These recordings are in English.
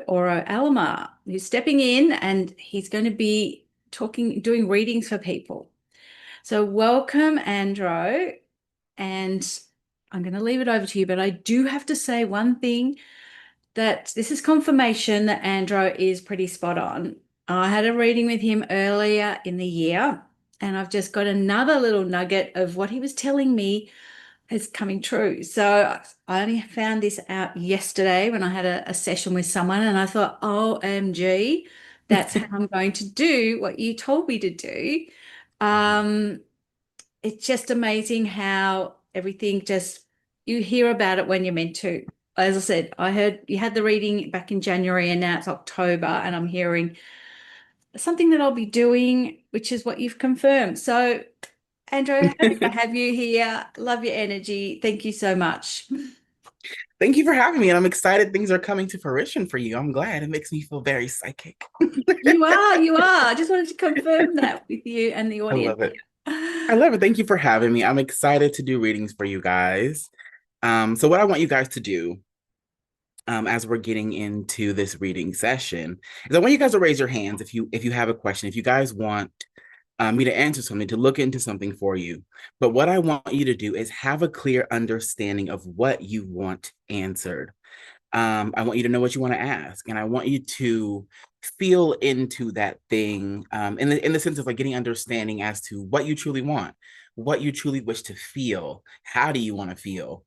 Auro Alamar, who's stepping in and he's going to be doing readings for people. So welcome, Andro, and I'm going to leave it over to you, but I do have to say one thing, that this is confirmation that Andro is pretty spot on. I had a reading with him earlier in the year, and I've just got another little nugget of what he was telling me is coming true. So I only found this out yesterday when I had a session with someone, and I thought, OMG, that's how I'm going to do what you told me to do. It's just amazing how everything just, you hear about it when you're meant to. As I said, I heard you had the reading back in January and now it's October, and I'm hearing something that I'll be doing, which is what you've confirmed. So, Andrew, happy to have you here. Love your energy. Thank you so much. Thank you for having me. And I'm excited things are coming to fruition for you. I'm glad. It makes me feel very psychic. You are, you are. I just wanted to confirm that with you and the I audience love it. I here. love it. Thank you for having me. I'm excited to do readings for you guys. So what I want you guys to do as we're getting into this reading session is I want you guys to raise your hands if you have a question, if you guys want me to answer something, to look into something for you. But what I want you to do is have a clear understanding of what you want answered. I want you to know what you want to ask, and I want you to feel into that thing in the sense of like getting understanding as to what you truly want, what you truly wish to feel, how do you want to feel,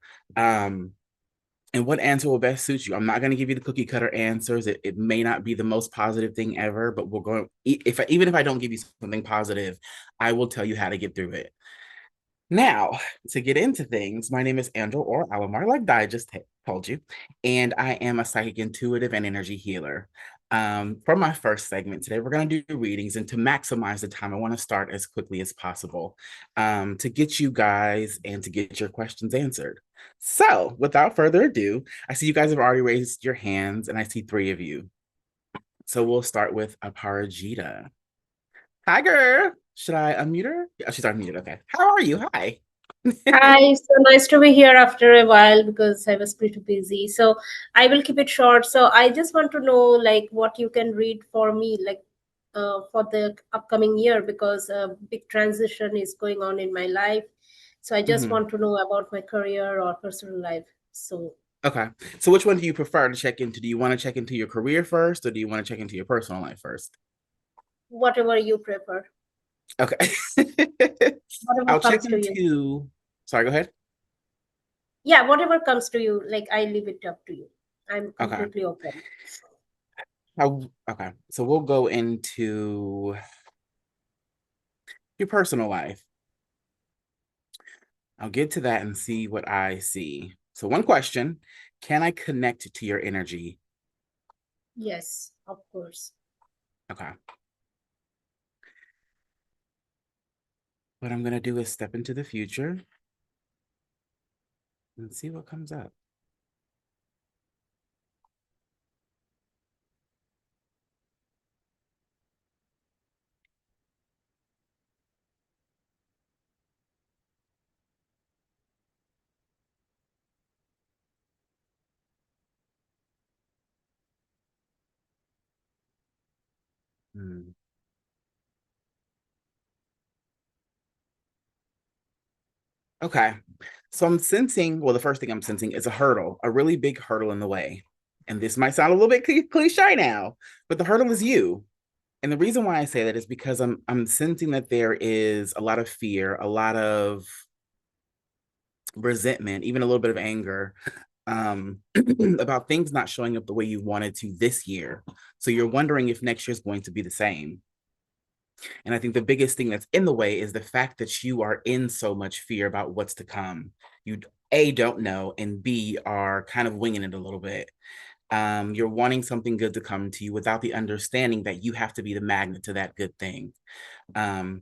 and what answer will best suit you. I'm not going to give you the cookie cutter answers. It may not be the most positive thing ever, but we're going. Even if I don't give you something positive, I will tell you how to get through it. Now, to get into things, my name is Andro Auro Alamar, like Di just told you, and I am a psychic intuitive and energy healer. For my first segment today, we're going to do readings, and to maximize the time, I want to start as quickly as possible to get you guys and to get your questions answered. So, without further ado, I see you guys have already raised your hands, and I see three of you. So we'll start with Aparajita. Hi, girl. Should I unmute her? Yeah, she's unmuted. Okay. How are you? Hi. Hi, so nice to be here after a while because I was pretty busy. So I will keep it short. So I just want to know like what you can read for me, like for the upcoming year because a big transition is going on in my life. So I just Mhm. want to know about my career or personal life. So Okay. So which one do you prefer to check into? Do you want to check into your career first, or do you want to check into your personal life first? whatever you prefer, Okay. whatever I'll check comes to you. into, sorry, go ahead. Yeah, whatever comes to you, like I leave it up to you. I'm Okay. completely open. Okay. So we'll go into your personal life. I'll get to that and see what I see. So one question, can I connect to your energy? Yes, of course. Okay. What I'm going to do is step into the future and see what comes up. Hmm. Okay. So I'm sensing, well, the first thing I'm sensing is a hurdle, a really big hurdle in the way. And this might sound a little bit cliche now, but the hurdle is you. And the reason why I say that is because I'm sensing that there is a lot of fear, a lot of resentment, even a little bit of anger about things not showing up the way you wanted to this year. So you're wondering if next year is going to be the same. And I think the biggest thing that's in the way is the fact that you are in so much fear about what's to come. You A, don't know, and B, are kind of winging it a little bit. You're wanting something good to come to you without the understanding that you have to be the magnet to that good thing.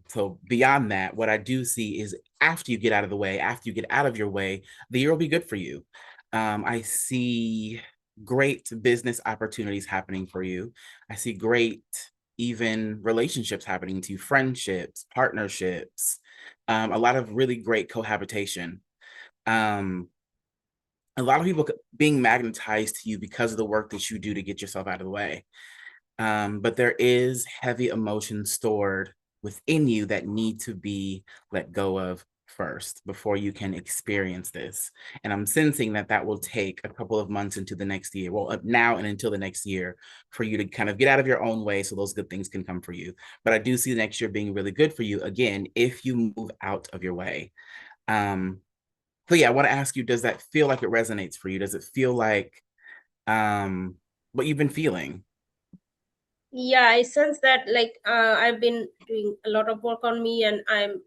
So beyond that, what I do see is after you get out of the way, after you get out of your way, the year will be good for you. I see great business opportunities happening for you. I see great even relationships happening to you, friendships, partnerships, a lot of really great cohabitation. Um, a lot of people being magnetized to you because of the work that you do to get yourself out of the way. But there is heavy emotion stored within you that need to be let go of first before you can experience this. And I'm sensing that that will take a couple of months into the next year, well, now and until the next year, for you to kind of get out of your own way so those good things can come for you. But I do see next year being really good for you, again, if you move out of your way. So yeah, I want to ask you, does that feel like it resonates for you? Does it feel like what you've been feeling? Yeah, I sense that, like, I've been doing a lot of work on me, and I'm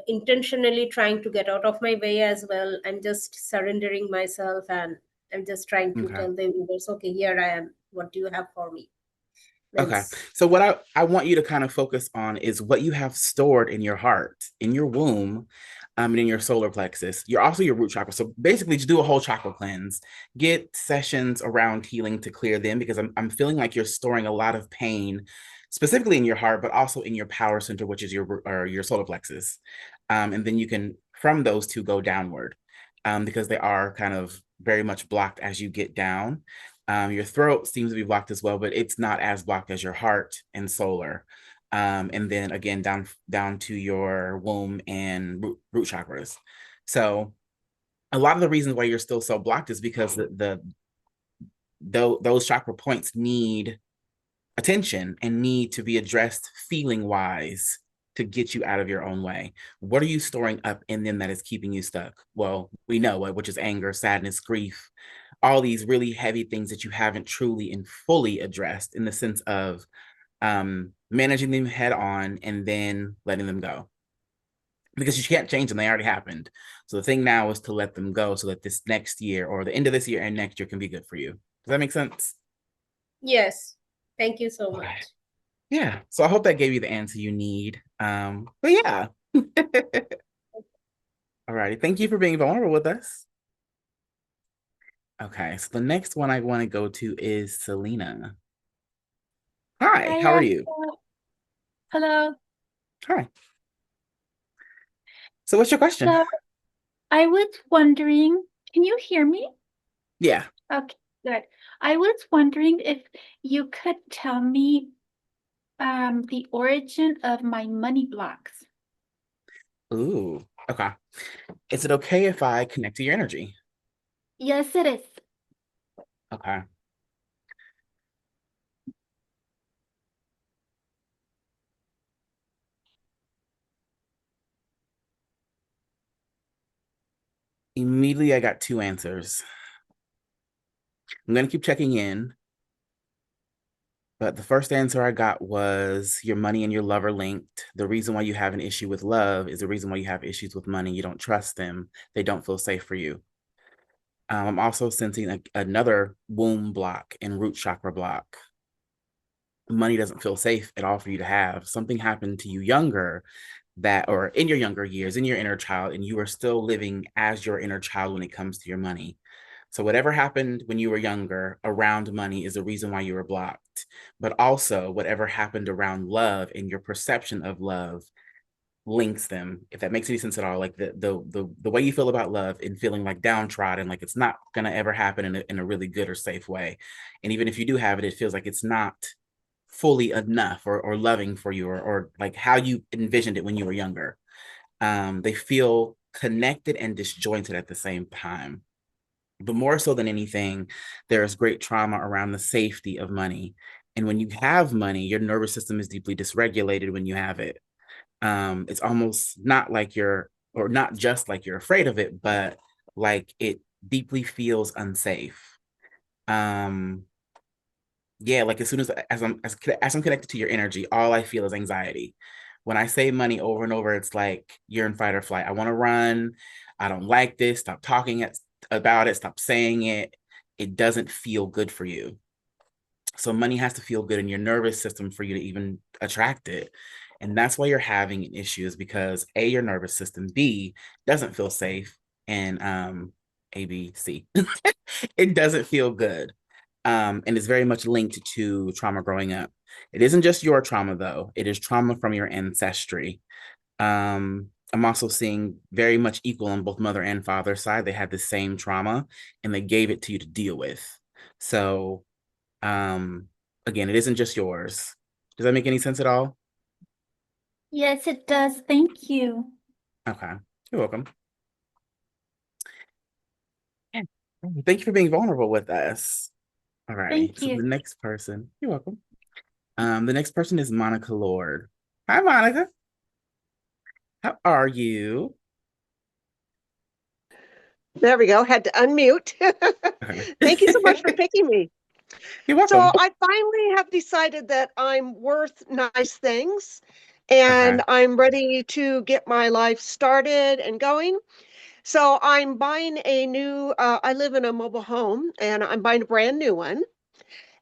intentionally trying to get out of my way as well. I'm just surrendering myself, and I'm just trying to Okay. tell the universe, okay, here I am. What do you have for me? Okay. Means, So what I want you to kind of focus on is what you have stored in your heart, in your womb, and in your solar plexus. You're also your root chakra. So basically just do a whole chakra cleanse. Get sessions around healing to clear them, because I'm feeling like you're storing a lot of pain, specifically in your heart, but also in your power center, which is your solar plexus. And then you can, from those two, go downward, because they are kind of very much blocked as you get down. Your throat seems to be blocked as well, but it's not as blocked as your heart and solar. And then again, down to your womb and root chakras. So a lot of the reasons why you're still so blocked is because those chakra points need attention and need to be addressed feeling wise to get you out of your own way. What are you storing up in them that is keeping you stuck? Well, we know it, which is anger, sadness, grief, all these really heavy things that you haven't truly and fully addressed, in the sense of managing them head on and then letting them go, because you can't change them. They already happened. So the thing now is to let them go so that this next year, or the end of this year and next year, can be good for you. Does that make sense? yes. Thank you so Okay. much. Yeah. So I hope that gave you the answer you need. But yeah. All righty. Thank you for being vulnerable with us. Okay. So the next one I want to go to is Selena. Hi, how are you? Hello. Hi. So what's your question? So I was wondering, can you hear me? Yeah. Okay, good. I was wondering if you could tell me the origin of my money blocks. Ooh. Okay. Is it okay if I connect to your energy? Yes, it is. Okay. Immediately, I got two answers. I'm going to keep checking in. But the first answer I got was your money and your love are linked. The reason why you have an issue with love is the reason why you have issues with money. You don't trust them. They don't feel safe for you. I'm also sensing another womb block and root chakra block. Money doesn't feel safe at all for you to have. Something happened to you younger, that, or in your younger years, in your inner child, and you are still living as your inner child when it comes to your money. So whatever happened when you were younger around money is the reason why you were blocked. But also whatever happened around love and your perception of love links them, if that makes any sense at all. Like the way you feel about love and feeling like downtrodden, like it's not gonna ever happen in a really good or safe way. And even if you do have it, it feels like it's not fully enough or loving for you, or like how you envisioned it when you were younger. They feel connected and disjointed at the same time. But more so than anything, there is great trauma around the safety of money. And when you have money, your nervous system is deeply dysregulated when you have it. It's almost not like or not just like you're afraid of it, but like it deeply feels unsafe. Yeah, like as soon as I'm connected to your energy, all I feel is anxiety. When I say money over and over, it's like you're in fight or flight. I want to run. I don't like this. Stop talking about it. Stop saying it. It doesn't feel good for you. So money has to feel good in your nervous system for you to even attract it. And that's why you're having an issue, is because A, your nervous system, B, doesn't feel safe, and A, B, C, it doesn't feel good. And it's very much linked to trauma growing up. It isn't just your trauma, though. It is trauma from your ancestry. I'm also seeing very much equal on both mother and father side. They had the same trauma and they gave it to you to deal with. So, again, it isn't just yours. Does that make any sense at all? Yes, it does. Thank you. Okay. You're welcome. Thank you for being vulnerable with us. All right. Thank So the you. next person, you're welcome. The next person is Monica Lord. Hi, Monica. How are you? There we go. Had to unmute. Okay. Thank you so much for picking me. You're So welcome. I finally have decided that I'm worth nice things and Okay. I'm ready to get my life started and going. So I'm buying a new, I live in a mobile home and I'm buying a brand new one.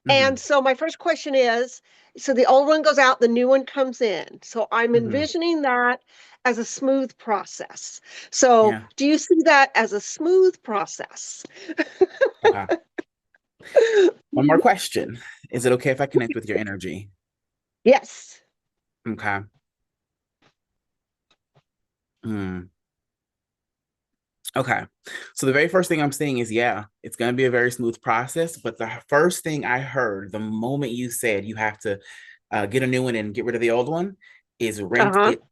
And so my first question is, so the old one goes out, the new one comes in. So I'm envisioning that as a smooth process. So Yeah. do you see that as a smooth process? Okay. One more question. Is it okay if I connect with your energy? Yes. Okay. Hmm. Okay. So the very first thing I'm seeing is, yeah, it's going to be a very smooth process. But the first thing I heard the moment you said you have to get a new one and get rid of the old one is rent Uh-huh. it.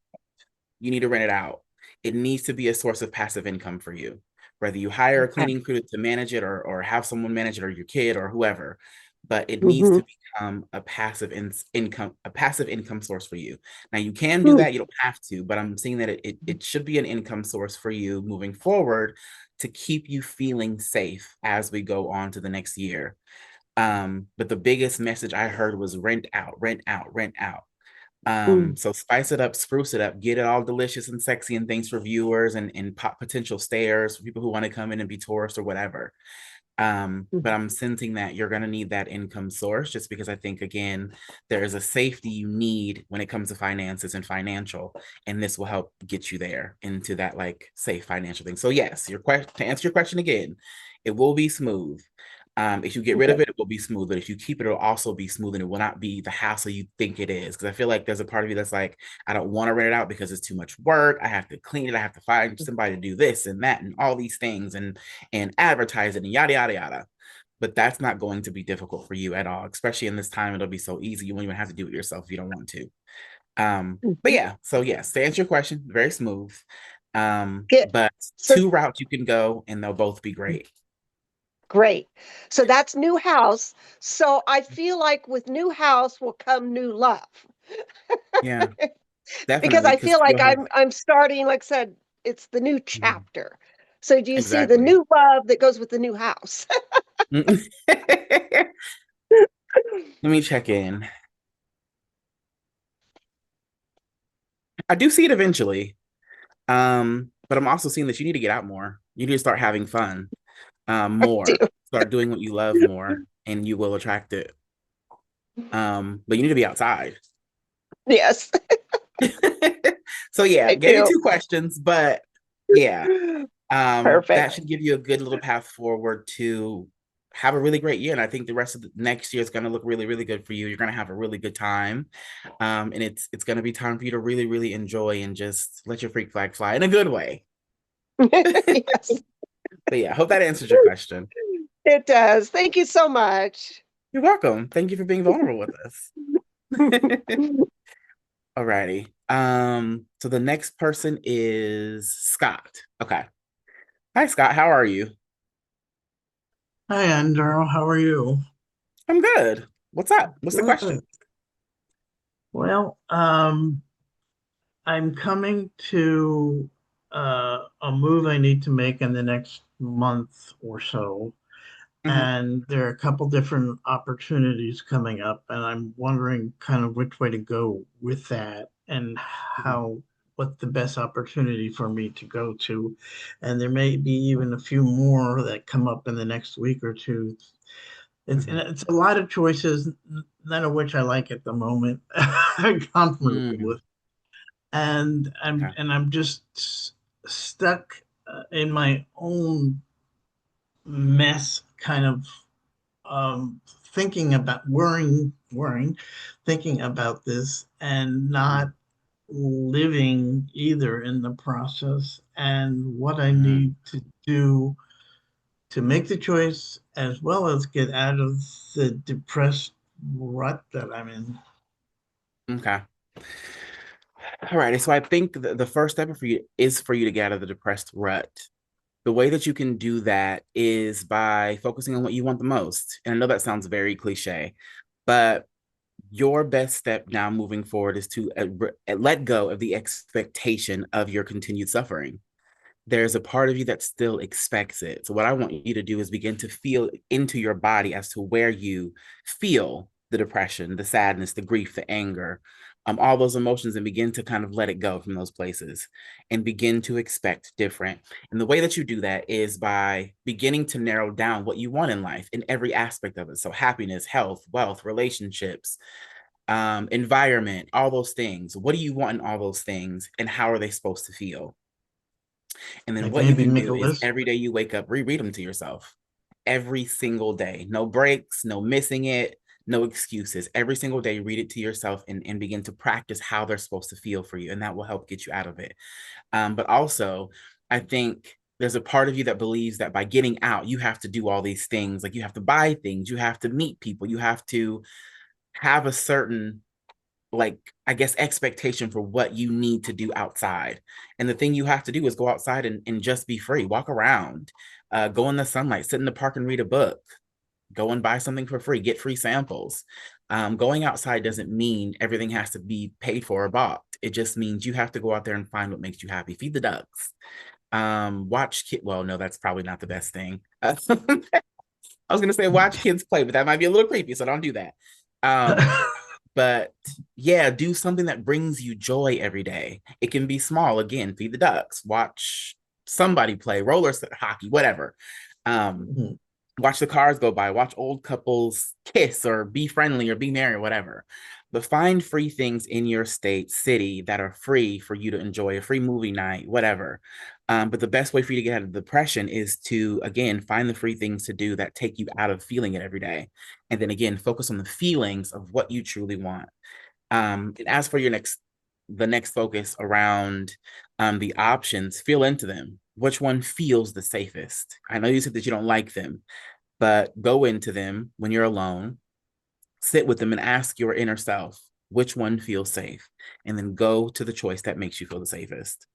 You need to rent it out. It needs to be a source of passive income for you, whether you hire a Okay. cleaning crew to manage it or have someone manage it or your kid or whoever. But it needs Mm-hmm. to become a passive income source for you. Now you can do that, you don't have to, but I'm seeing that it should be an income source for you moving forward to keep you feeling safe as we go on to the next year. But the biggest message I heard was rent out, rent out, rent out. Mm. So spice it up, spruce it up, get it all delicious and sexy and things for viewers and potential stayers, for people who want to come in and be tourists or whatever. But I'm sensing that you're going to need that income source just because I think, again, there is a safety you need when it comes to finances and financial, and this will help get you there into that like safe financial thing. So yes, your question, to answer your question again, it will be smooth. If you get rid Okay. of it, it will be smooth. But if you keep it, it'll also be smooth and it will not be the hassle you think it is. Because I feel like there's a part of you that's like, I don't want to rent it out because it's too much work. I have to clean it. I have to find somebody to do this and that and all these things and advertise it and yada yada yada. But that's not going to be difficult for you at all, especially in this time. It'll be so easy. You won't even have to do it yourself if you don't want to. But yeah, so yes, to answer your question, very smooth. Get But so two routes you can go and they'll both be great. great. So that's new house. So I feel like with new house will come new love. Yeah, Because definitely. I Because feel like you'll have I'm starting, like I said, it's the new chapter. So do you see the exactly. new love that goes with the new house? Let me check in. I do see it eventually. But I'm also seeing that you need to get out more. You need to start having fun, I do. more. Start doing what you love more, and you will attract it. But you need to be outside. Yes, So yeah, I gave you do. two questions, but yeah, that Perfect. should give you a good little path forward to have a really great year. And I think the rest of the next year is going to look really, really good for you. You're going to have a really good time. And it's going to be time for you to really, really enjoy and just let your freak flag fly in a good way. Yes, But yeah, I hope that answers your question. it does. Thank you so much. You're welcome. Thank you for being vulnerable with us. Alrighty. So the next person is Scott. Okay. Hi, Scott. How are you? Hi, Andro. How are you? I'm good. What's up? What's the question? Good. Well, I'm coming to a move I need to make in the next month or so, Mhm, and there are a couple different opportunities coming up, and I'm wondering kind of which way to go with that and mhm, what the best opportunity for me to go to. And there may be even a few more that come up in the next week or two. mhm, It's a lot of choices, none of which I like at the moment. I'm comfortable mm, with, and okay. I'm just stuck in my own mess, kind of thinking about worrying, thinking about this, and not Mhm, living either in the process, and what I Mm-hmm. need to do to make the choice as well as get out of the depressed rut that I'm in. Okay. All right. So I think the first step for you is for you to get out of the depressed rut. The way that you can do that is by focusing on what you want the most. And I know that sounds very cliche, but your best step now moving forward is to let go of the expectation of your continued suffering. There's a part of you that still expects it. So what I want you to do is begin to feel into your body as to where you feel the depression, the sadness, the grief, the anger, all those emotions, and begin to kind of let it go from those places and begin to expect different. And the way that you do that is by beginning to narrow down what you want in life in every aspect of it. So happiness, health, wealth, relationships, environment, all those things. What do you want in all those things, and how are they supposed to feel? And then Like what you maybe can make a do is list. every day you wake up, reread them to yourself. Every single day. No breaks, no missing it, no excuses. Every single day, read it to yourself and begin to practice how they're supposed to feel for you. And that will help get you out of it. But also, I think there's a part of you that believes that by getting out, you have to do all these things. Like you have to buy things, you have to meet people, you have to have a certain, like, I guess, expectation for what you need to do outside. And the thing you have to do is go outside and just be free, walk around, go in the sunlight, sit in the park and read a book, go and buy something for free, get free samples. Going outside doesn't mean everything has to be paid for or bought. It just means you have to go out there and find what makes you happy. Feed the ducks. Well, no, that's probably not the best thing. I was gonna say watch kids play, but that might be a little creepy, so don't do that. But yeah, do something that brings you joy every day. It can be small. Again, feed the ducks, watch somebody play roller hockey, whatever. Mhm. Watch the cars go by, watch old couples kiss or be friendly or be merry or whatever. But find free things in your state, city that are free for you to enjoy, a free movie night, whatever. But the best way for you to get out of depression is to, again, find the free things to do that take you out of feeling it every day. And then again, focus on the feelings of what you truly want. And as for the next focus around the options, feel into them. Which one feels the safest? I know you said that you don't like them, but go into them when you're alone, sit with them and ask your inner self, which one feels safe? And then go to the choice that makes you feel the safest.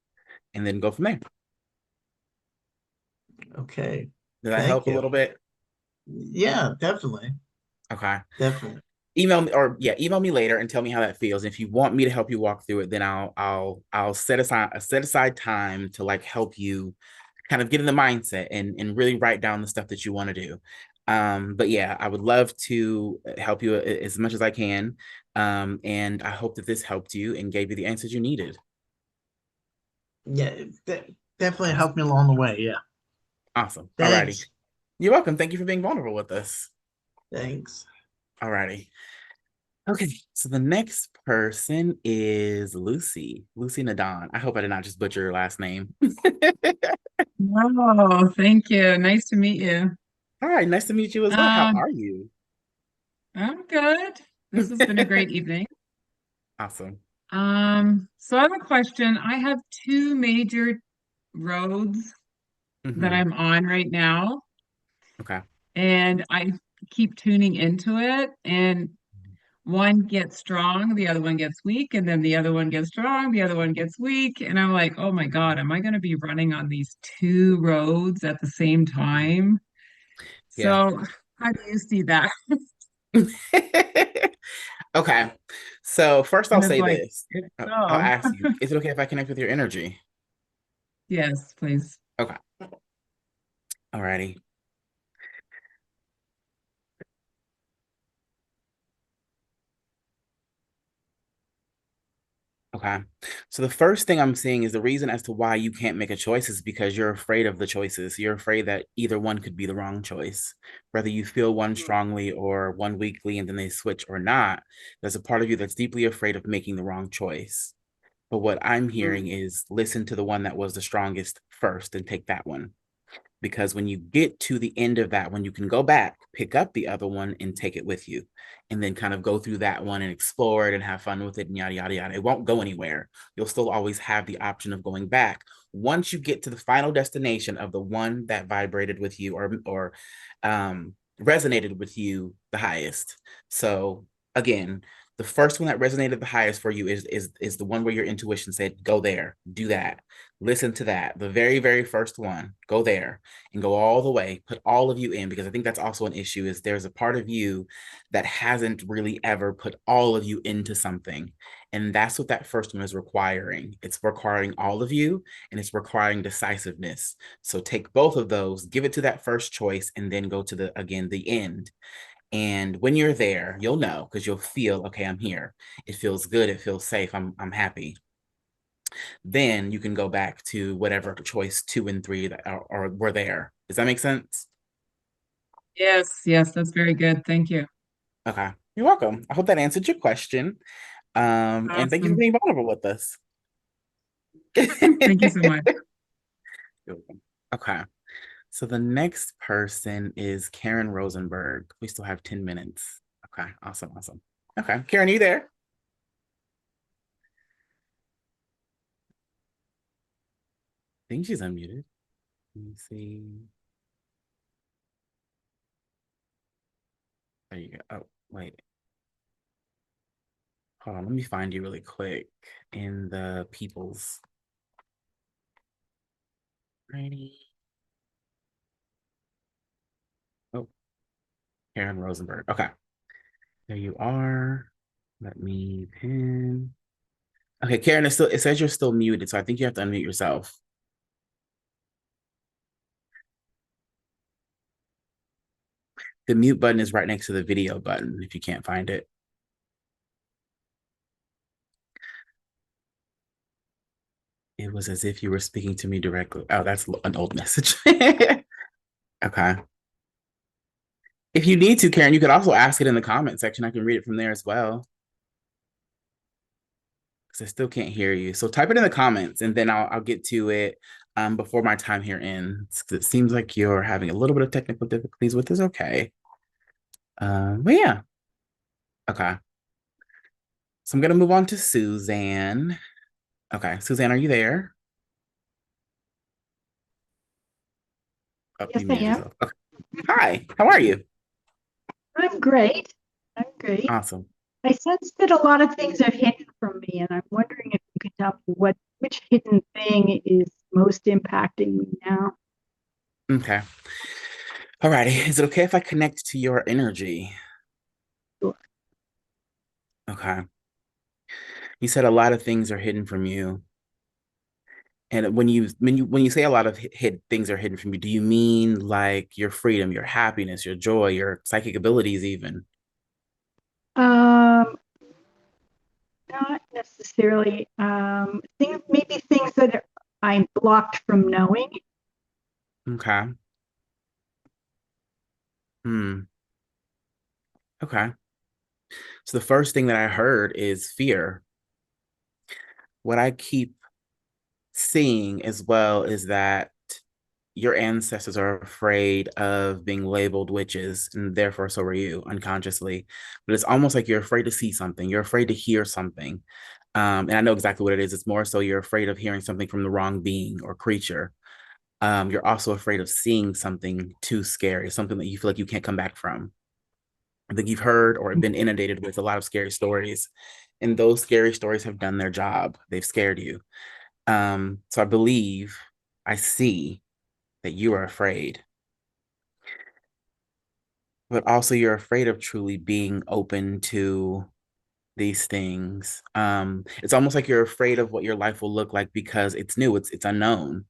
And then go from there. Okay. Did that Thank help a you. little bit? Yeah, definitely. Okay. Definitely. Email me later and tell me how that feels. If you want me to help you walk through it, then I'll set aside time to like help you kind of get in the mindset and really write down the stuff that you want to do. But yeah, I would love to help you as much as I can. And I hope that this helped you and gave you the answers you needed. Yeah, definitely helped me along the way. Yeah. Awesome. Alrighty. Thanks. You're welcome. Thank you for being vulnerable with us. Thanks. Alrighty. Okay, so the next person is Lucy Nadon. I hope I did not just butcher your last name. Oh, thank you. Nice to meet you. All right, nice to meet you as well. How Um, are you? I'm good. This has been a great evening. Awesome. So I have a question. I have two major roads that Mm-hmm. I'm on right now, Okay. and I keep tuning into it, and one gets strong, the other one gets weak, and then the other one gets strong, the other one gets weak, and I'm like, oh my God, am I going to be running on these two roads at the same time? Yeah. So how do you see that? Okay. So first I'll And it's say like, this. it's I'll so. ask you, is it okay if I connect with your energy? Yes, please. Okay. Alrighty. Okay. So the first thing I'm seeing is the reason as to why you can't make a choice is because you're afraid of the choices. You're afraid that either one could be the wrong choice. Whether you feel one strongly or one weakly and then they switch or not, there's a part of you that's deeply afraid of making the wrong choice. But what I'm hearing is listen to the one that was the strongest first and take that one. because when you get to the end of that one, you can go back, pick up the other one, and take it with you, and then kind of go through that one and explore it and have fun with it and yada, yada, yada. It won't go anywhere. You'll still always have the option of going back once you get to the final destination of the one that vibrated with you or resonated with you the highest. So again, the first one that resonated the highest for you is the one where your intuition said, go there, do that, listen to that. The very, very first one, go there and go all the way, put all of you in, because I think that's also an issue, is there's a part of you that hasn't really ever put all of you into something. And that's what that first one is requiring. It's requiring all of you, and it's requiring decisiveness. So take both of those, give it to that first choice, and then go to the end. And when you're there, you'll know, because you'll feel, okay, I'm here. It feels good. It feels safe. I'm happy. Then you can go back to whatever choice 2 and 3 that were there. Does that make sense? Yes, that's very good. Thank you. Okay. You're welcome. I hope that answered your question. And thank you for Awesome. being vulnerable with us. Thank you so much. You're welcome. Okay. So the next person is Karen Rosenberg. We still have 10 minutes. Okay, awesome. Okay, Karen, are you there? I think she's unmuted. Let me see. There you go. Oh, wait. Hold on, let me find you really quick in the people's. Ready. Oh, Karen Rosenberg. Okay. There you are. Let me pin. Okay, Karen, it says you're still muted, so I think you have to unmute yourself. The mute button is right next to the video button if you can't find it. It was as if you were speaking to me directly. Oh, that's an old message. Okay. If you need to, Karen, you could also ask it in the comment section. I can read it from there as well. Because I still can't hear you. So type it in the comments, and then I'll get to it before my time here ends. Because it seems like you're having a little bit of technical difficulties, which is okay. But yeah. Okay. So I'm going to move on to Suzanne. Okay. Suzanne, are you there? Oh, Yes, you I muted am. yourself. Okay. Hi, how are you? I'm great. Awesome. I sense that a lot of things are hidden from me, and I'm wondering if you could tell me which hidden thing is most impacting me now. Okay. All righty. Is it okay if I connect to your energy? Sure. Okay. You said a lot of things are hidden from you. And when you say a lot of things are hidden from you, do you mean like your freedom, your happiness, your joy, your psychic abilities even? Not necessarily. Maybe things that I'm blocked from knowing. Okay. Okay. So the first thing that I heard is fear. What I keep seeing as well is that your ancestors are afraid of being labeled witches, and therefore so are you unconsciously. But it's almost like you're afraid to see something. You're afraid to hear something. And I know exactly what it is. It's more so you're afraid of hearing something from the wrong being or creature. You're also afraid of seeing something too scary, something that you feel like you can't come back from. I think you've heard or been inundated with a lot of scary stories, and those scary stories have done their job. They've scared you. So I see that you are afraid, but also you're afraid of truly being open to these things. It's almost like you're afraid of what your life will look like because it's new, it's unknown,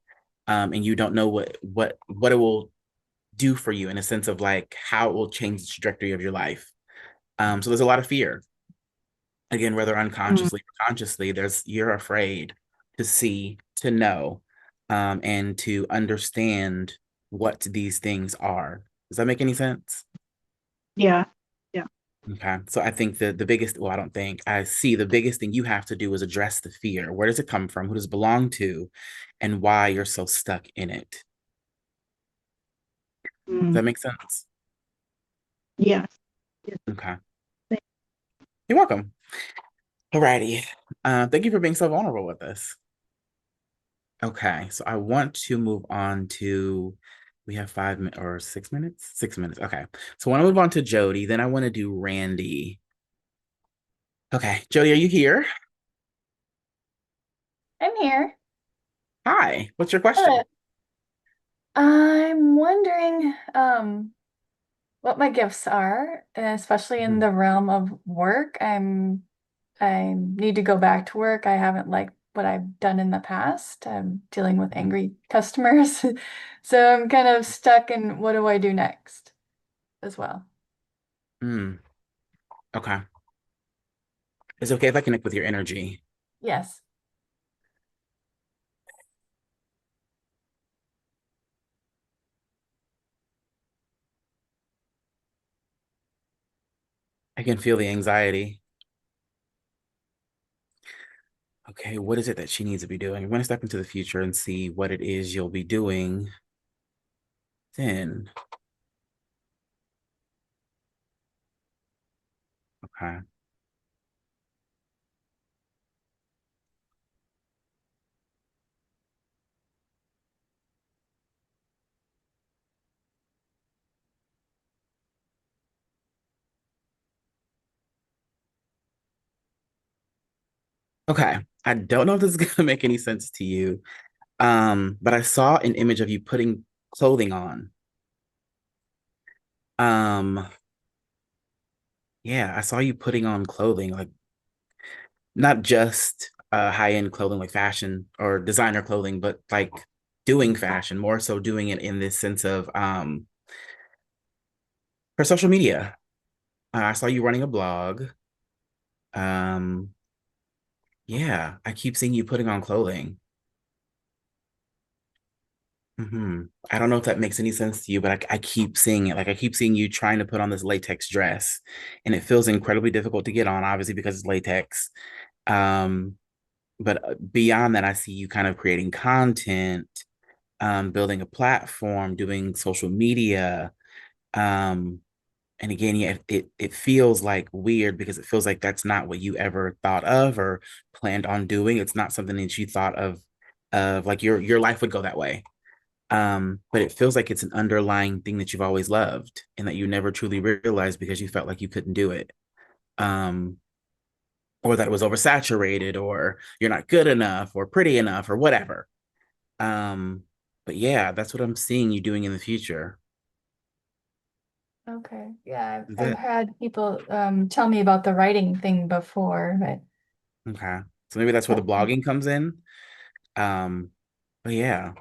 and you don't know what it will do for you in a sense of like how it will change the trajectory of your life. So there's a lot of fear. Again, whether unconsciously or consciously, you're afraid to see, to know, and to understand what these things are. Does that make any sense? Yeah. Okay. So I think I see the biggest thing you have to do is address the fear. Where does it come from? Who does it belong to? And why you're so stuck in it? Does that make sense? Yes. Okay. You're welcome. Alrighty. Thank you for being so vulnerable with us. Okay, so I want to move on to, we have 5 minutes or 6 minutes? 6 minutes. Okay. So I want to move on to Jody. Then I want to do Randy. Okay, Jody, are you here? I'm here. Hi. What's your question? Hello. I'm wondering what my gifts are, especially in the realm of work. I need to go back to work. I haven't liked what I've done in the past. I'm dealing with angry customers. So I'm kind of stuck in what do I do next as well. Okay. Is it okay if I connect with your energy? Yes. I can feel the anxiety. Okay, what is it that she needs to be doing? I'm going to step into the future and see what it is you'll be doing then. Okay. Okay. I don't know if this is going to make any sense to you. But I saw an image of you putting clothing on. Yeah, I saw you putting on clothing, like not just high-end clothing like fashion or designer clothing, but like doing fashion, more so doing it in this sense of for social media. I saw you running a blog. Yeah, I keep seeing you putting on clothing. I don't know if that makes any sense to you, but I keep seeing it. Like I keep seeing you trying to put on this latex dress, and it feels incredibly difficult to get on, obviously because it's latex. Um, but beyond that, I see you kind of creating content, building a platform, doing social media. And again, yeah, it feels like weird because it feels like that's not what you ever thought of or planned on doing. It's not something that you thought of like your life would go that way. But it feels like it's an underlying thing that you've always loved and that you never truly realized because you felt like you couldn't do it. Or that it was oversaturated or you're not good enough or pretty enough or whatever. But yeah, that's what I'm seeing you doing in the future. Okay. Yeah, Is I've it? had people tell me about the writing thing before, but Okay. So maybe that's where the blogging comes in. But yeah,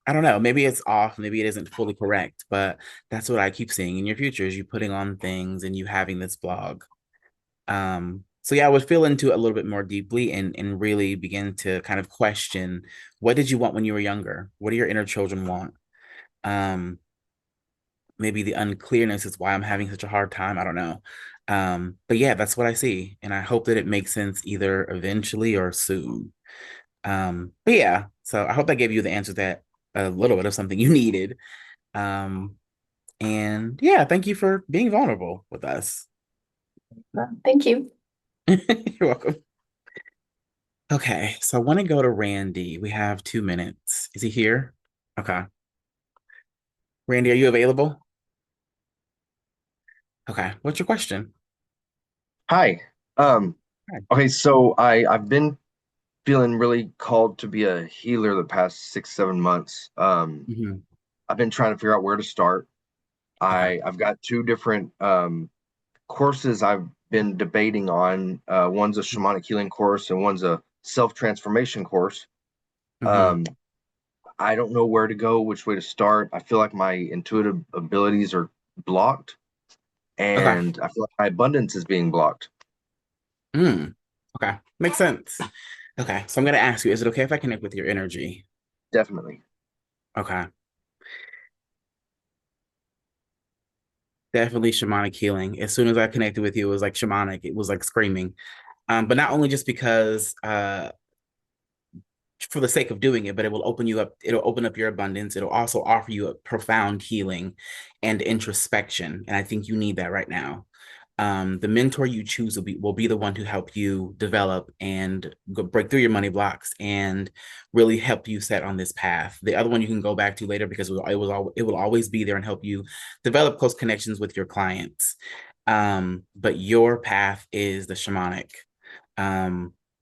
I don't know. Maybe it's off. Maybe it isn't fully correct, but that's what I keep seeing in your future is you putting on things and you having this blog. So yeah, I would feel into it a little bit more deeply and really begin to kind of question what did you want when you were younger? What do your inner children want? Maybe the unclearness is why I'm having such a hard time. I don't know. But yeah, that's what I see. And I hope that it makes sense either eventually or soon. But yeah, so I hope that gave you the answer that a little bit of something you needed. And yeah, thank you for being vulnerable with us. thank you. You're welcome. Okay, so I want to go to Randy. We have 2 minutes. Is he here? Okay. Randy, are you available? Okay, what's your question? Hi. Hi. Okay, so I've been feeling really called to be a healer the past 6, 7 months. I've been trying to figure out where to start. I've got two different courses I've been debating on. One's a shamanic healing course and one's a self-transformation course. I don't know where to go, which way to start. I feel like my intuitive abilities are blocked, Okay. and I feel like my abundance is being blocked. Okay, makes sense. Okay, so I'm going to ask you, is it okay if I connect with your energy? Definitely. Okay. Definitely shamanic healing. As soon as I connected with you, it was like shamanic. It was like screaming. But not only just because for the sake of doing it, but it will open you up. It'll open up your abundance. It'll also offer you a profound healing and introspection. And I think you need that right now. The mentor you choose will be the one to help you develop and break through your money blocks and really help you set on this path. The other one you can go back to later because it will always be there and help you develop close connections with your clients. But your path is the shamanic.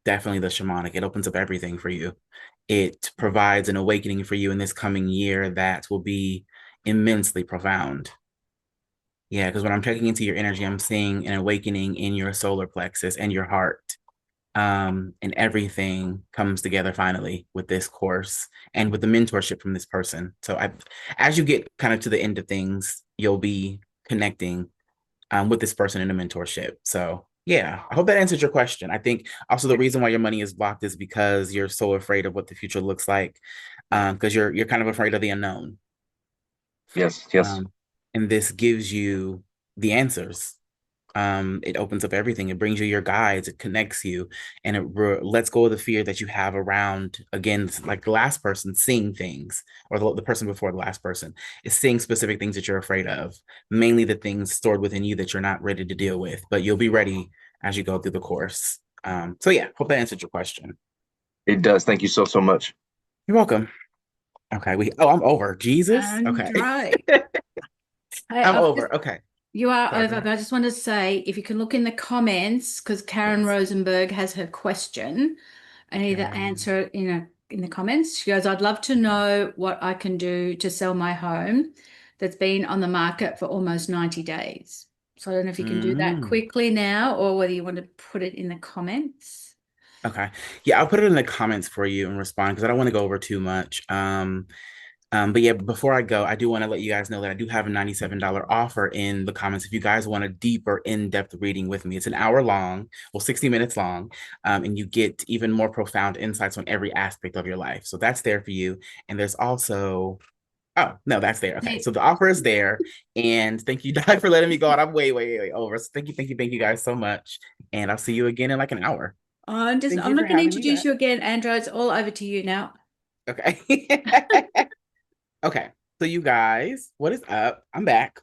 Definitely the shamanic. It opens up everything for you. It provides an awakening for you in this coming year that will be immensely profound. Yeah, because when I'm checking into your energy, I'm seeing an awakening in your solar plexus and your heart. And everything comes together finally with this course and with the mentorship from this person. So as you get kind of to the end of things, you'll be connecting with this person in a mentorship. So yeah, I hope that answers your question. I think also the reason why your money is blocked is because you're so afraid of what the future looks like, because you're kind of afraid of the unknown. Yes. And this gives you the answers. It opens up everything. It brings you your guides. It connects you, and it lets go of the fear that you have around, again, like the last person seeing things, or the person before the last person is seeing specific things that you're afraid of, mainly the things stored within you that you're not ready to deal with, but you'll be ready as you go through the course. So yeah, hope that answered your question. It does. Thank you so much. You're welcome. Okay, I'm over. Jesus. Okay. Right. I'm over. Okay. You are Sorry, over, but I just want to say, if you can look in the comments, because Karen Rosenberg has her question, and either answer it in the comments. She goes, I'd love to know what I can do to sell my home that's been on the market for almost 90 days. So I don't know if you can do that quickly now, or whether you want to put it in the comments. Okay. Yeah, I'll put it in the comments for you and respond because I don't want to go over too much. But yeah, before I go, I do want to let you guys know that I do have a $97 offer in the comments if you guys want a deeper, in-depth reading with me. It's an hour long, well, 60 minutes long, and you get even more profound insights on every aspect of your life. So that's there for you. And there's also, oh, no, that's there. Okay, so the offer is there. And thank you, Doc, for letting me go out. I'm way over. So thank you guys so much. And I'll see you again in like an hour. I'm not going to introduce you again, Andro. It's all over to you now. Okay. Okay, so you guys, what is up? I'm back.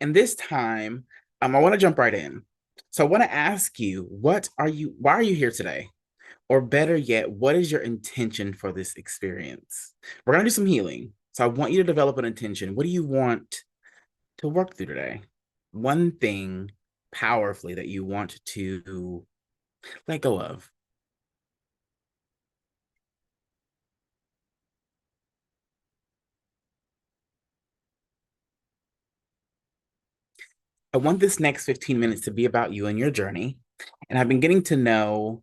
And this time, I want to jump right in. So I want to ask you, why are you here today? Or better yet, what is your intention for this experience? We're going to do some healing. So I want you to develop an intention. What do you want to work through today? One thing powerfully that you want to let go of. I want this next 15 minutes to be about you and your journey. And I've been getting to know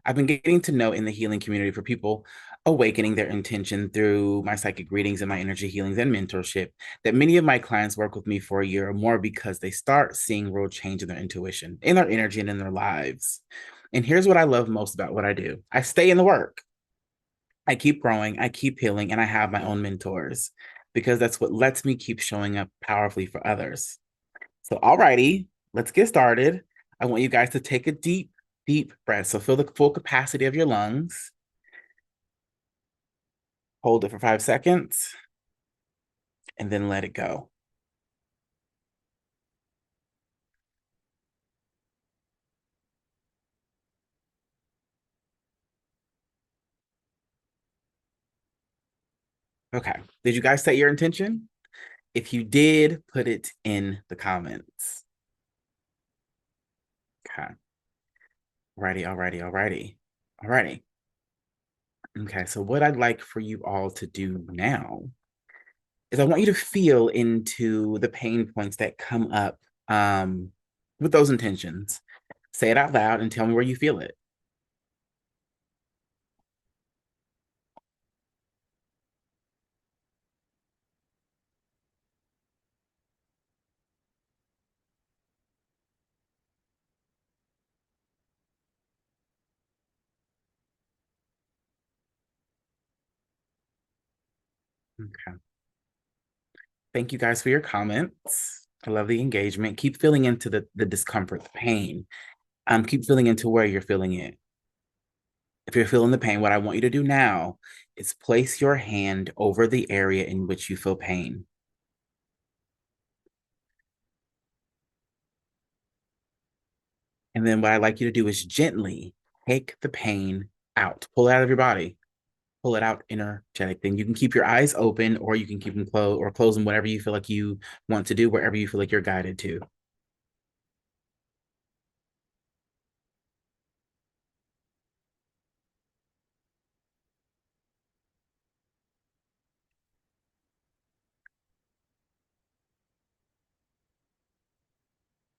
in the healing community for people awakening their intention through my psychic readings and my energy healings and mentorship, that many of my clients work with me for a year or more because they start seeing real change in their intuition, in their energy, and in their lives. And here's what I love most about what I do. I stay in the work. I keep growing, I keep healing, and I have my own mentors because that's what lets me keep showing up powerfully for others. So, alrighty, let's get started. I want you guys to take a deep breath. So feel the full capacity of your lungs. Hold it for 5 seconds and then let it go. Okay, did you guys set your intention? If you did, put it in the comments. Okay. Alrighty. Okay, so what I'd like for you all to do now is I want you to feel into the pain points that come up with those intentions. Say it out loud and tell me where you feel it. Okay. Thank you guys for your comments. I love the engagement. Keep feeling into the discomfort, the pain. Keep feeling into where you're feeling it. If you're feeling the pain, what I want you to do now is place your hand over the area in which you feel pain. And then what I'd like you to do is gently take the pain out, pull it out of your body, pull it out energetic. Then you can keep your eyes open, or you can keep them closed, or close them, whatever you feel like you want to do, wherever you feel like you're guided to.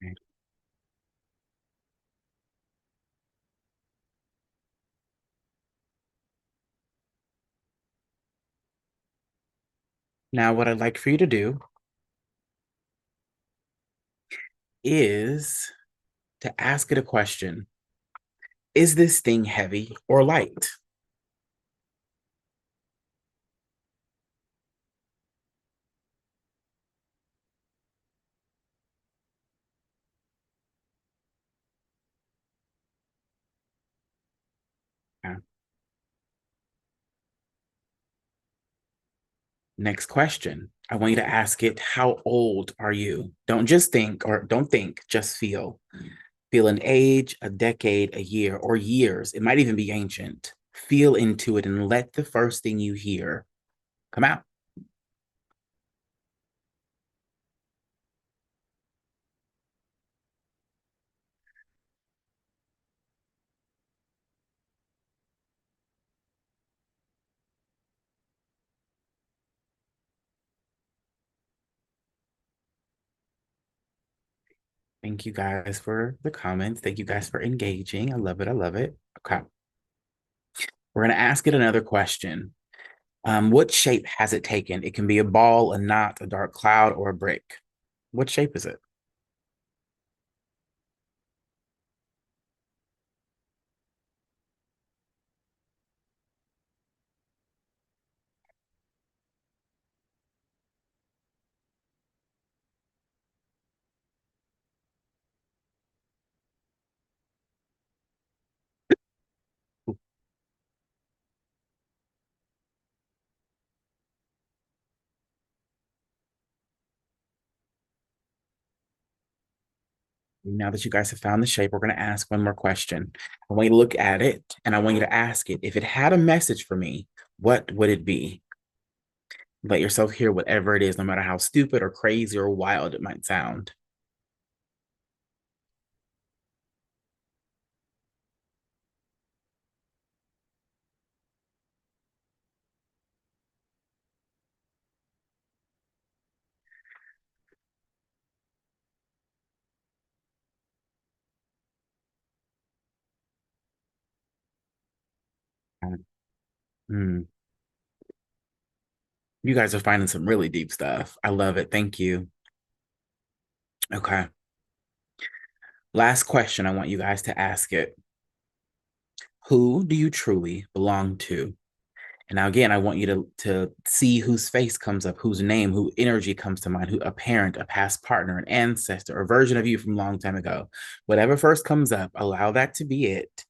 Okay. Now, what I'd like for you to do is to ask it a question. Is this thing heavy or light? Okay. Next question. I want you to ask it, how old are you? Don't just think, or don't think, just feel. Feel an age, a decade, a year, or years. It might even be ancient. Feel into it and let the first thing you hear come out. Thank you guys for the comments. Thank you guys for engaging. I love it. I love it. Okay. We're going to ask it another question. What shape has it taken? It can be a ball, a knot, a dark cloud, or a brick. What shape is it? Now that you guys have found the shape, we're going to ask one more question. I want you to look at it, and I want you to ask it, if it had a message for me, what would it be? Let yourself hear whatever it is, no matter how stupid or crazy or wild it might sound. Mm. You guys are finding some really deep stuff. I love it. Thank you. Okay. Last question I want you guys to ask it. Who do you truly belong to? And now again, I want you to see whose face comes up, whose name, who energy comes to mind, who a parent, a past partner, an ancestor, a version of you from a long time ago. Whatever first comes up, allow that to be it.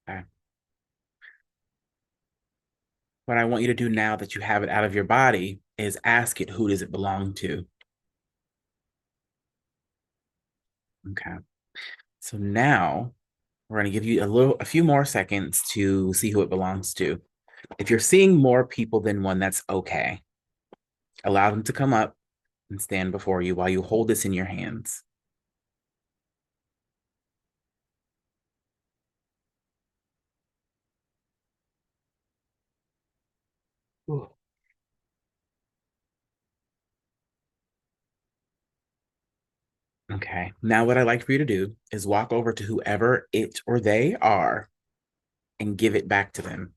Okay. What I want you to do now that you have it out of your body is ask it, who does it belong to? Okay. So now we're going to give you a few more seconds to see who it belongs to. If you're seeing more people than one, that's okay. Allow them to come up and stand before you while you hold this in your hands. Ooh. Okay. Now what I'd like for you to do is walk over to whoever it or they are and give it back to them.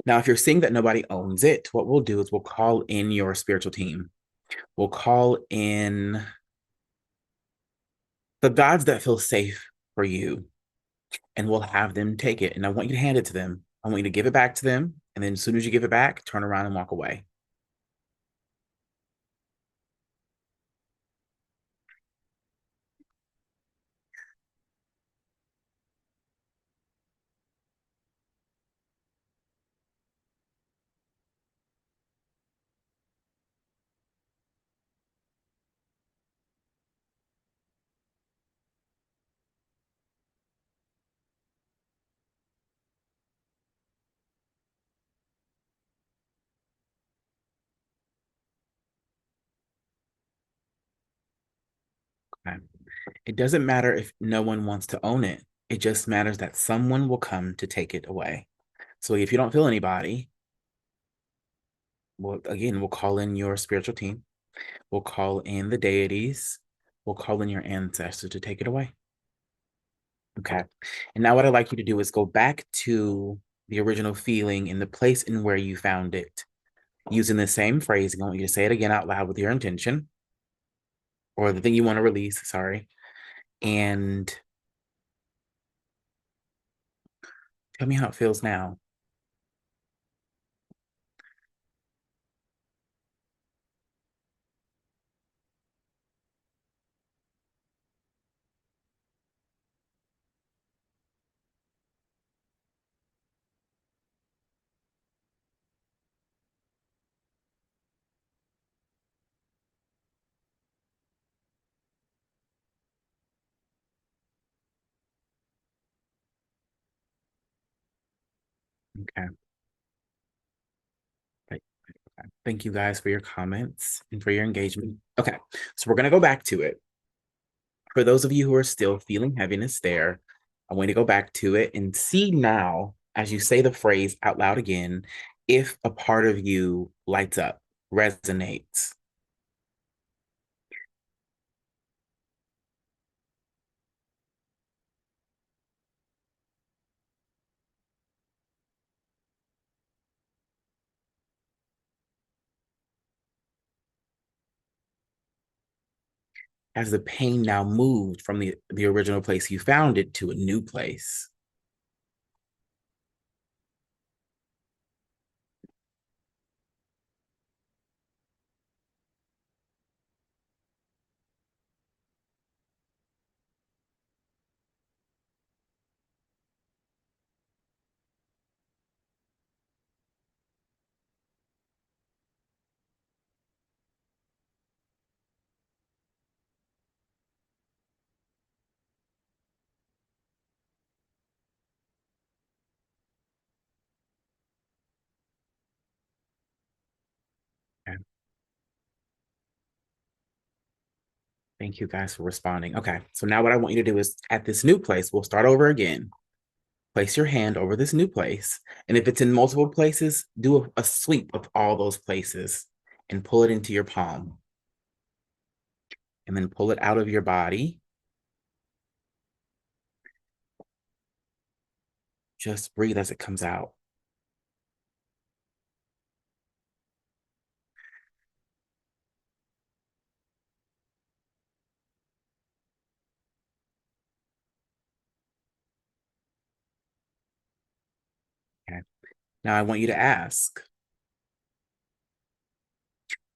Now, if you're seeing that nobody owns it, what we'll do is we'll call in your spiritual team. We'll call in the gods that feel safe for you, and we'll have them take it. And I want you to hand it to them. I want you to give it back to them. And then as soon as you give it back, turn around and walk away. Okay. It doesn't matter if no one wants to own it. It just matters that someone will come to take it away. So if you don't feel anybody, well, again, we'll call in your spiritual team. We'll call in the deities. We'll call in your ancestors to take it away. Okay. And now what I'd like you to do is go back to the original feeling in the place in where you found it. Using the same phrasing, I want you to say it again out loud with your intention or the thing you want to release, sorry. And tell me how it feels now. Okay. Right. Okay. Thank you guys for your comments and for your engagement. Okay, so we're going to go back to it. For those of you who are still feeling heaviness there, I want you to go back to it and see now, as you say the phrase out loud again, if a part of you lights up, resonates. Has the pain now moved from the original place you found it to a new place? Okay. Thank you guys for responding. Okay, so now what I want you to do is at this new place, we'll start over again. Place your hand over this new place. And if it's in multiple places, do a sweep of all those places and pull it into your palm. And then pull it out of your body. Just breathe as it comes out. Okay. Now I want you to ask,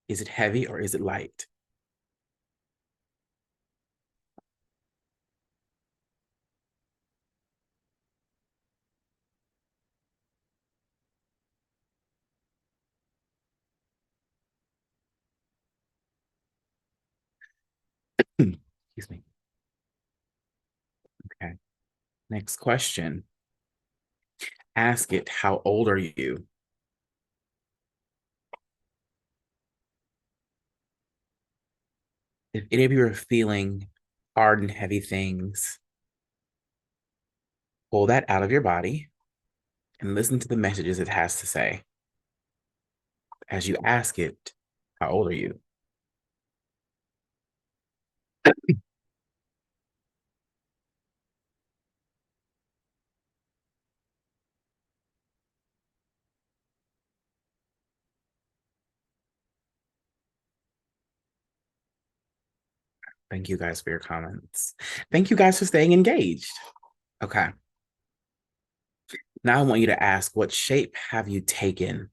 is it heavy or is it light? Excuse me. Okay. Next question. Ask it, how old are you? If any of you are feeling hard and heavy things, pull that out of your body and listen to the messages it has to say. As you ask it, how old are you? Thank you guys for your comments. Thank you guys for staying engaged. Okay. Now I want you to ask, what shape have you taken?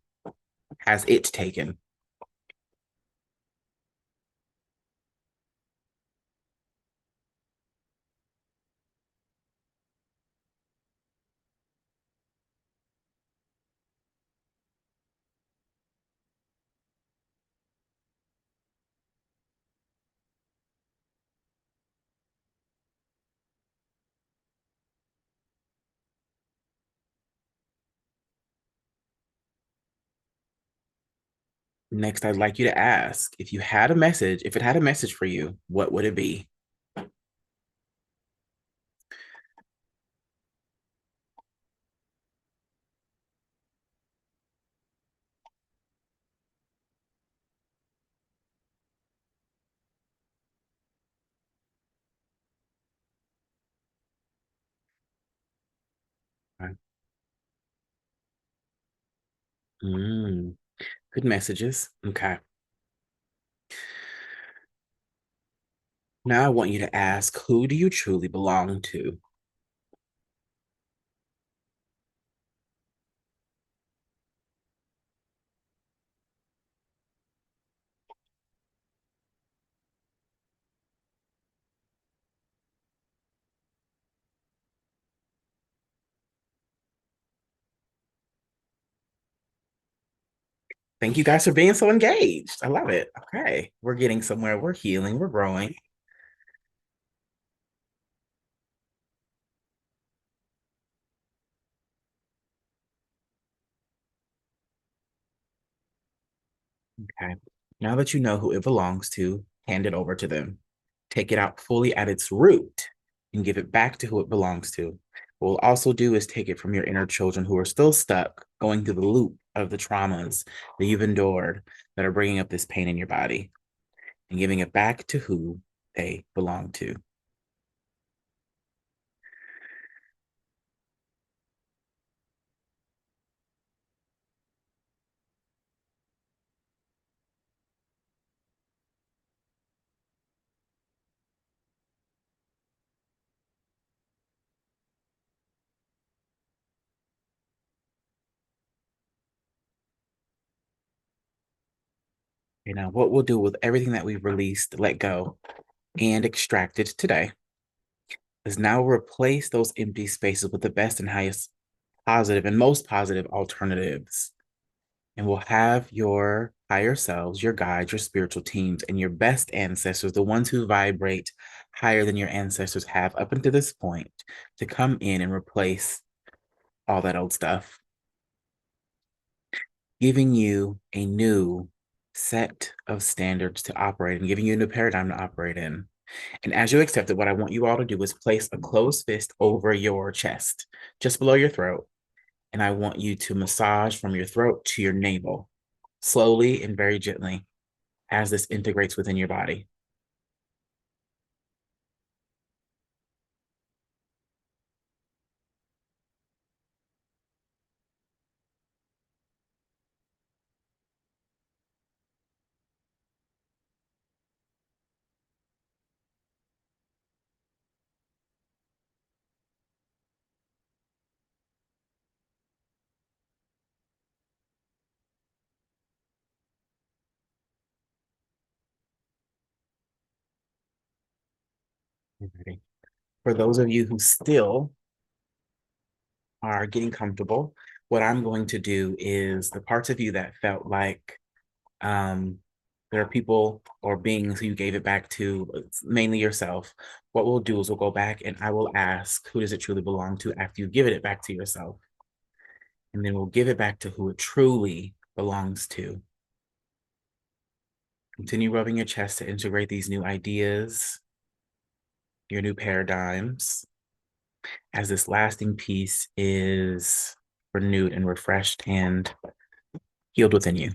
Has it taken? Next, I'd like you to ask, if it had a message for you, what would it be? Good messages. Okay. Now I want you to ask, who do you truly belong to? Thank you guys for being so engaged. I love it. Okay. We're getting somewhere. We're healing. We're growing. Okay. Now that you know who it belongs to, hand it over to them. Take it out fully at its root and give it back to who it belongs to. What we'll also do is take it from your inner children who are still stuck going through the loop of the traumas that you've endured that are bringing up this pain in your body and giving it back to who they belong to. You know, what we'll do with everything that we've released, let go, and extracted today is now replace those empty spaces with the best and highest positive and most positive alternatives. And we'll have your higher selves, your guides, your spiritual teams, and your best ancestors, the ones who vibrate higher than your ancestors have up until this point, to come in and replace all that old stuff, giving you a new set of standards to operate and giving you a new paradigm to operate in. And as you accept it, what I want you all to do is place a closed fist over your chest, just below your throat. And I want you to massage from your throat to your navel, slowly and very gently, as this integrates within your body. Ready. For those of you who still are getting comfortable, what I'm going to do is the parts of you that felt like there are people or beings who you gave it back to, mainly yourself. What we'll do is we'll go back and I will ask, who does it truly belong to after you give it back to yourself? And then we'll give it back to who it truly belongs to. Continue rubbing your chest to integrate these new ideas, your new paradigms, as this lasting peace is renewed and refreshed and healed within you.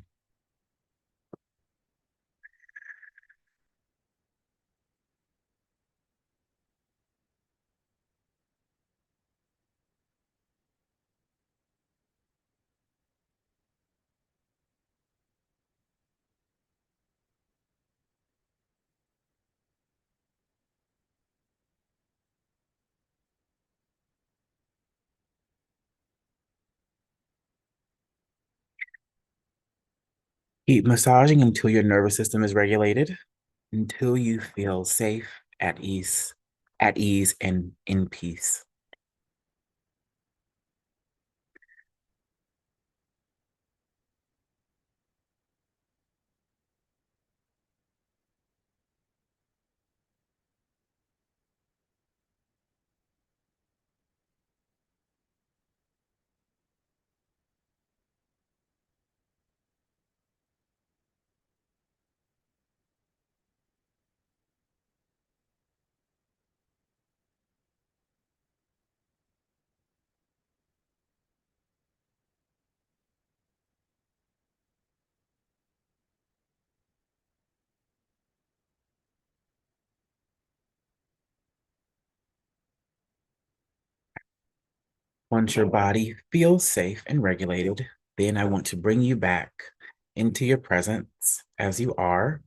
Keep massaging until your nervous system is regulated, until you feel safe, at ease, and in peace. Once your body feels safe and regulated, then I want to bring you back into your presence as you are.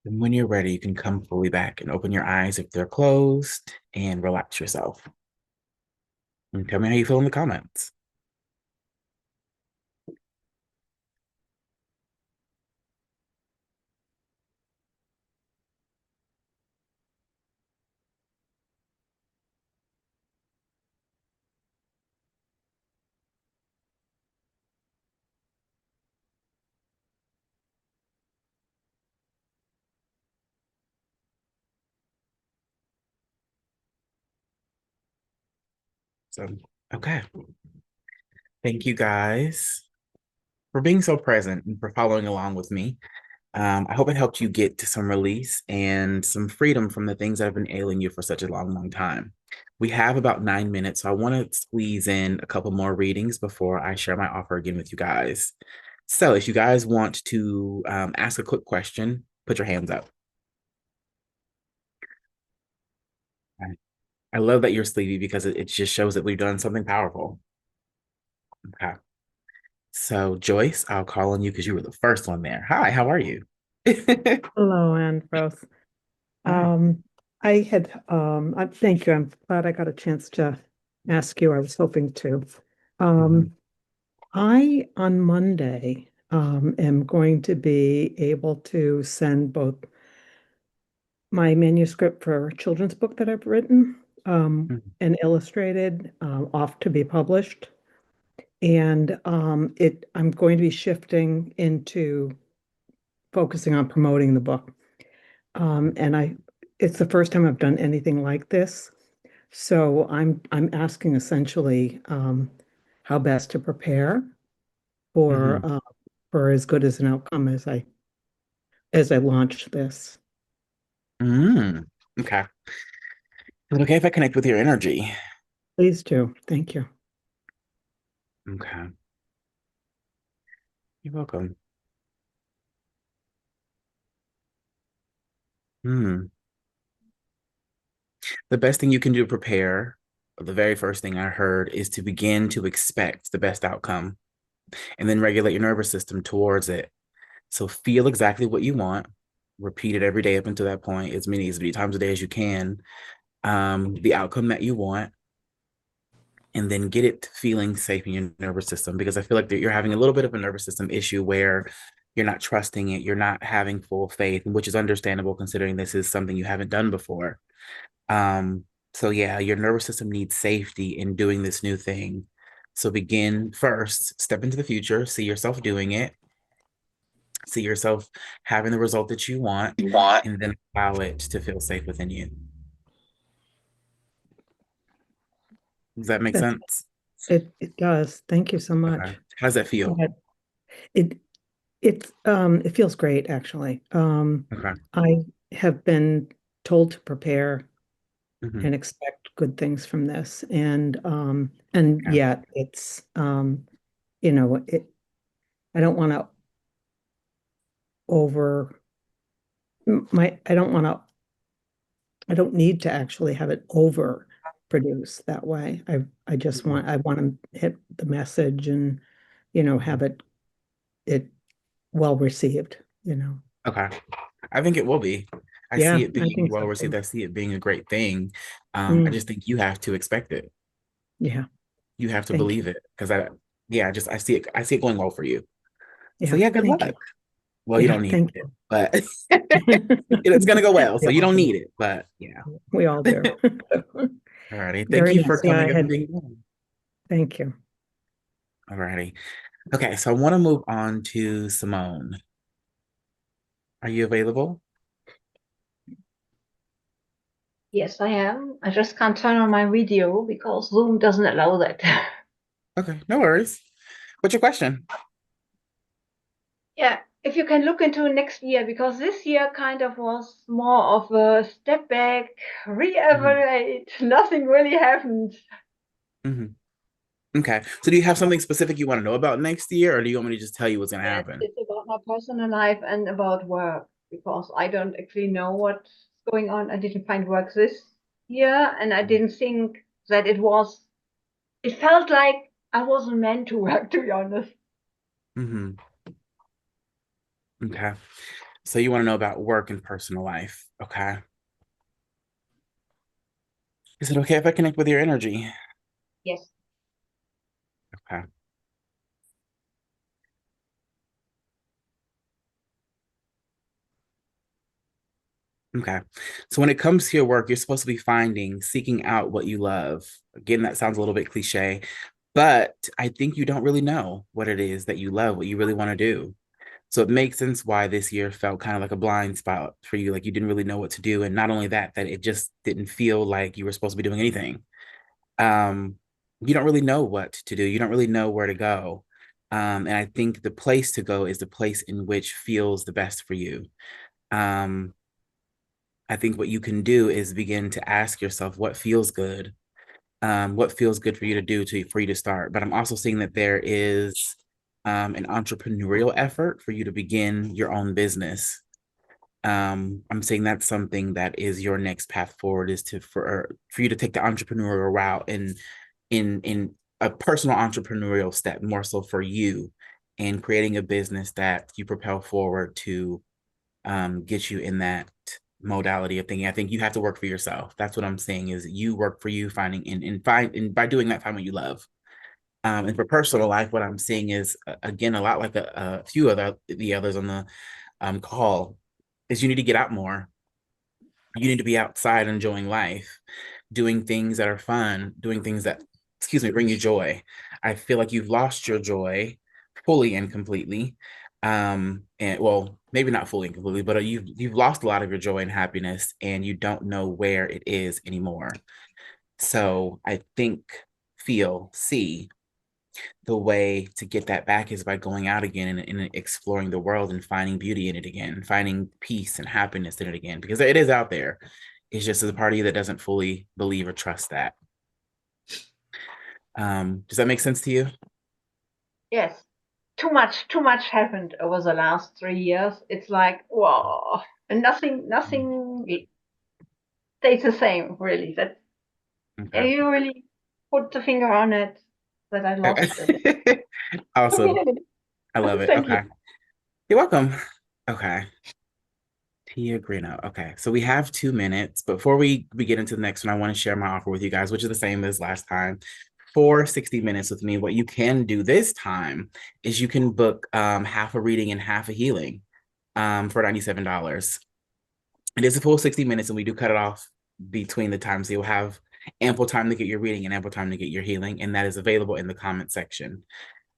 And when you're ready, you can come fully back and open your eyes if they're closed and relax yourself. And tell me how you feel in the comments. So, okay. Thank you guys for being so present and for following along with me. I hope it helped you get to some release and some freedom from the things that have been ailing you for such a long, long time. We have about 9 minutes, so I want to squeeze in a couple more readings before I share my offer again with you guys. So if you guys want to ask a quick question, put your hands up. I love that you're sleepy because it just shows that we've done something powerful. Okay. So Joyce, I'll call on you because you were the first one there. Hi, how are you? Hello, Andros. Thank you. I'm glad I got a chance to ask you. I was hoping to. I, on Monday, am going to be able to send both my manuscript for a children's book that I've written, and illustrated, off to be published. And I'm going to be shifting into focusing on promoting the book. It's the first time I've done anything like this. So I'm asking essentially how best to prepare for as good as an outcome as I launch this. Okay. Is it okay if I connect with your energy? Please do. Thank you. Okay. You're welcome. The best thing you can do to prepare, the very first thing I heard, is to begin to expect the best outcome and then regulate your nervous system towards it. So feel exactly what you want. Repeat it every day up until that point, as many times a day as you can. The outcome that you want, and then get it feeling safe in your nervous system, because I feel like that you're having a little bit of a nervous system issue where you're not trusting it, you're not having full faith, which is understandable considering this is something you haven't done before. So yeah, your nervous system needs safety in doing this new thing. So begin first, step into the future, see yourself doing it, see yourself having the result that you want, and then allow it to feel safe within you. Does that make sense? It does. Thank you so much. Okay. How does that feel? It feels great, actually. Okay. I have been told to prepare and expect good things from this, and yet it's I don't want to I don't need to actually have it over produced that way. I want to hit the message and have it well received. Okay. I think it will be. I see it being well received. I see it being a great thing. I just think you have to expect it. Yeah. You have to believe it, because yeah, just I see it going well for you. So Yeah, yeah, good thank luck. you. Well, you Yeah, don't need thank it, you. but it's gonna go well. We So you all don't do. need it, but yeah. We all do. Alrighty. Thank Very you for nice. Yeah, coming up and being on. thank you. Alrighty. Okay, so I want to move on to Simone. Are you available? Yes, I am. I just can't turn on my video because Zoom doesn't allow that. Okay, no worries. What's your question? Yeah, if you can look into next year, because this year kind of was more of a step back, reevaluate, nothing really happened. Okay, so do you have something specific you want to know about next year, or do you want me to just tell you what's going to happen? It's about my personal life and about work, because I don't actually know what's going on. I didn't find work this year, and I didn't think that it felt like I wasn't meant to work, to be honest. Okay, so you want to know about work and personal life. Okay. Is it okay if I connect with your energy? Yes. Okay. Okay. So when it comes to your work, you're supposed to be seeking out what you love. Again, that sounds a little bit cliche, but I think you don't really know what it is that you love, what you really want to do. So it makes sense why this year felt kind of like a blind spot for you. Like you didn't really know what to do. And not only that, that it just didn't feel like you were supposed to be doing anything. You don't really know what to do. You don't really know where to go. And I think the place to go is the place in which feels the best for you. I think what you can do is begin to ask yourself what feels good for you to do for you to start. But I'm also seeing that there is an entrepreneurial effort for you to begin your own business. I'm saying that's something that is your next path forward, is for you to take the entrepreneurial route in a personal entrepreneurial step, more so for you, and creating a business that you propel forward to get you in that modality of thinking. I think you have to work for yourself. That's what I'm saying, is you work for you, finding and by doing that, find what you love. And for personal life, what I'm seeing is again a lot like a few of the others on the call, is you need to get out more. You need to be outside enjoying life, doing things that are fun, doing things that, bring you joy. I feel like you've lost your joy fully and completely. And well, maybe not fully and completely, but you've lost a lot of your joy and happiness, and you don't know where it is anymore. So I think, see the way to get that back is by going out again and exploring the world and finding beauty in it again, finding peace and happiness in it again, because it is out there. It's just the part of you that doesn't fully believe or trust that. Does that make sense to you? Yes. Too much happened over the last 3 years. It's like, whoa, and nothing stays the same, really. Okay. You really put the finger on it, that I lost it. Awesome. I love it. Thank Okay. You're welcome. Okay. Tia Greeno. Okay. So we have 2 minutes. Before we get into the next one, I want to share my offer with you guys, which is the same as last time. For 60 minutes with me, what you can do this time is you can book half a reading and half a healing for $97. It is a full 60 minutes, and we do cut it off between the times. So you'll have ample time to get your reading and ample time to get your healing, and that is available in the comment section.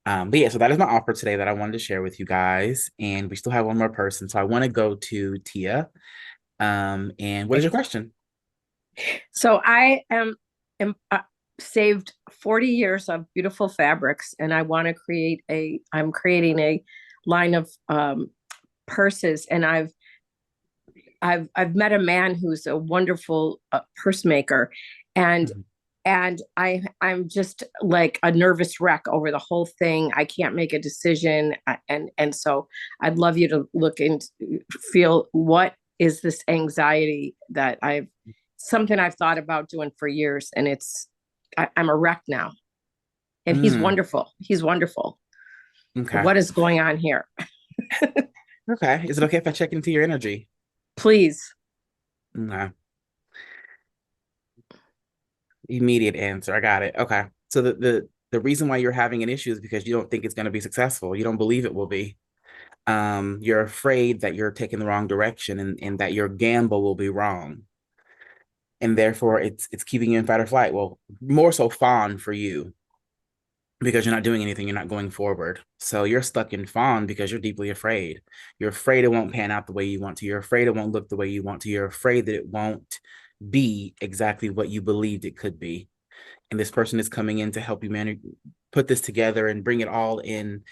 But yeah, so that is my offer today that I wanted to share with you guys. And we still have one more person. So I want to go to Tia. And what is your question? So I am saved 40 years of beautiful fabrics, and I want to I'm creating a line of purses, and I've met a man who's a wonderful purse maker, and I'm just like a nervous wreck over the whole thing. I can't make a decision, and so I'd love you to look and feel, what is this anxiety that something I've thought about doing for years, and I'm a wreck now. And he's wonderful. He's wonderful. Okay. What is going on here? Okay. Is it okay if I check into your energy? Please. Okay. Immediate answer. I got it. Okay. So The reason why you're having an issue is because you don't think it's going to be successful. You don't believe it will be. You're afraid that you're taking the wrong direction and that your gamble will be wrong. And therefore it's keeping you in fight or flight. Well, more so fawn for you, because you're not doing anything, you're not going forward. So you're stuck in fawn because you're deeply afraid. You're afraid it won't pan out the way you want to. You're afraid it won't look the way you want to. You're afraid that it won't be exactly what you believed it could be. And this person is coming in to help you put this together and bring it all in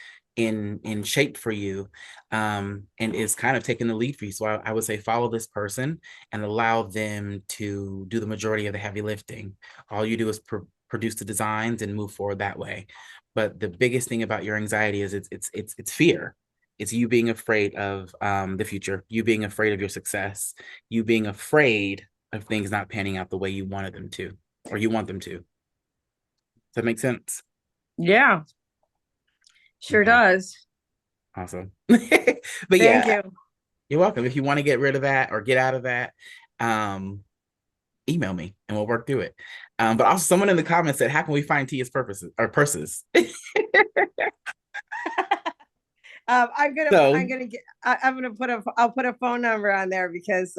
shape for you, and is kind of taking the lead for you. So I would say follow this person and allow them to do the majority of the heavy lifting. All you do is produce the designs and move forward that way. But the biggest thing about your anxiety is it's fear. It's you being afraid of the future, you being afraid of your success, you being afraid of things not panning out the way you wanted them to, or you want them to. Does that make sense? Yeah. Sure does. Awesome. But Thank yeah, you. You're welcome. If you want to get rid of that or get out of that, email me and we'll work through it. But also someone in the comments said, how can we find Tia's purses? I'm gonna put a phone number on there because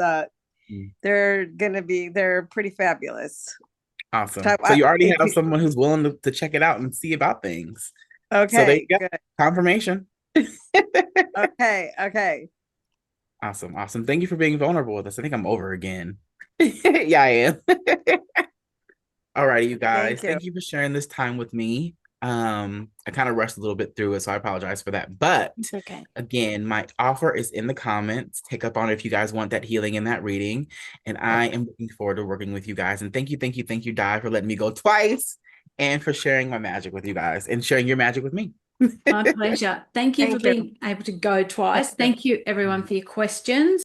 they're pretty fabulous. Awesome. So you already have someone who's willing to check it out and see about things. Okay. So there you go. Good. Confirmation. Okay. Awesome. Thank you for being vulnerable with us. I think I'm over again. Yeah, I am. All righty, you guys. Thank you for sharing this time with me. I kind of rushed a little bit through it, so I apologize for that. But okay. Again, my offer is in the comments. Take up on it if you guys want that healing and that reading. And I am looking forward to working with you guys. And thank you, Di, for letting me go twice and for sharing my magic with you guys and sharing your magic with me. My pleasure. Thank you for being able to go twice. Thank you, everyone, for your questions.